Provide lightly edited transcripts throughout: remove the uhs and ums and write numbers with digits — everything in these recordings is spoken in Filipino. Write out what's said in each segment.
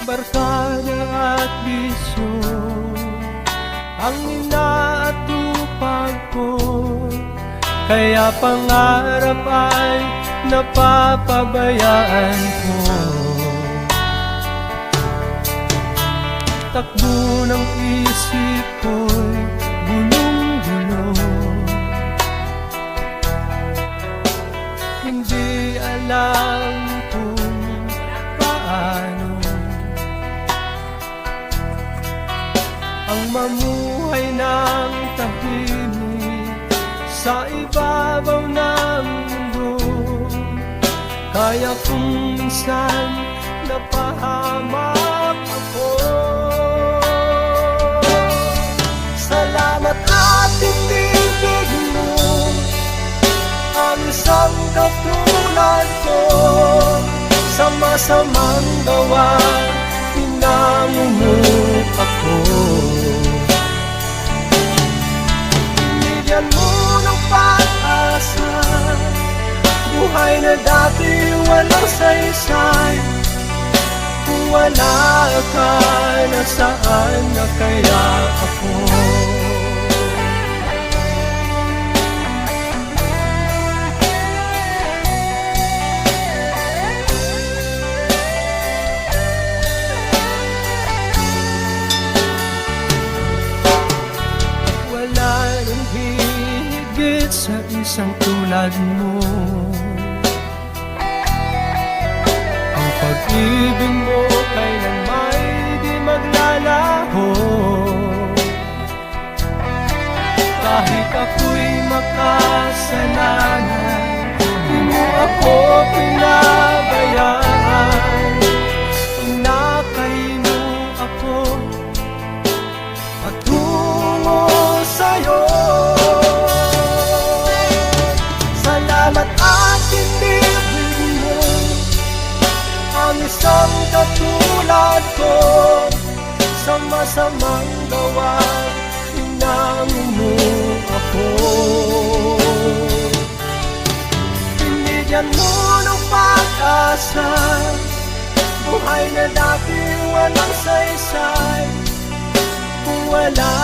barkada at bisyo ang inaatupag ko, kaya pangarap ay napapabayaan ko. Takbo ng isip ko'y gulong-gulo, hindi alam kung paano ang mamuhay ng tahimik sa ibabaw ng mundo. Kaya kung minsan napahamak ako, salamat at tinibig mo ang isang katulad ko. Sa masamang gawa, pinamumuk ako. Binigyan mo ng pag-asa, buhay na dati walang saysay. Kung wala ka, nasaan na kaya ako? Wala nang higit sa isang tulad mo. Ang pag-ibig mo kailan may di maglalaho. Kahit ako'y makasalanan, di mo ako pinabayaan. Inakay mo ako patungo sa'yo. Salamat at tinibig mo ang isang katulad ko. Sa masamang gawa, pinamumuk ako. Binigyan mo ng pag-asa, buhay na dati walang saysay. Kung wala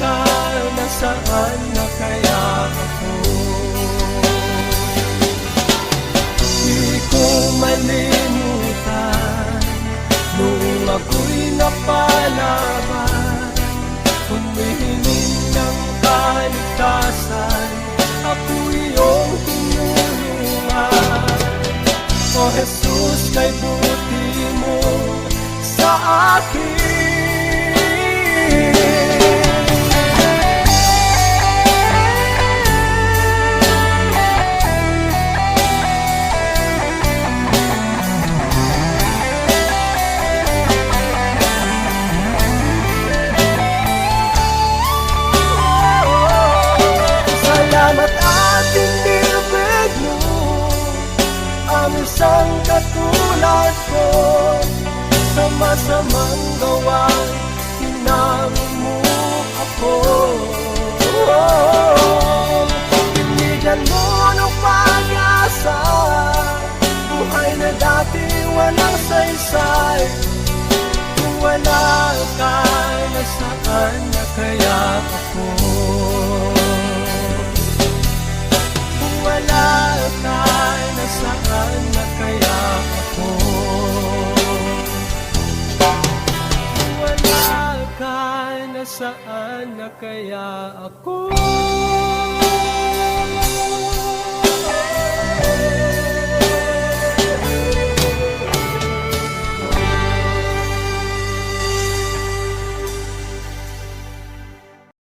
ka, nasaan na kaya ako? Di ko malimutan noong ako'y napalaban, humihiling ng kaligtasan, ako iyong tinulungan. O Jesus, kay buti mo sa akin. Salamat at tinibig mo ang isang katulad ko. Sa masamang gawa, pinamumuk ako. Binigyan mo ng pag-asa, buhay na dati walang saysay. Kung wala ka, nasaan na kaya ako? Wala ka, nasaan na kaya ako? Wala ka, nasaan na kaya ako?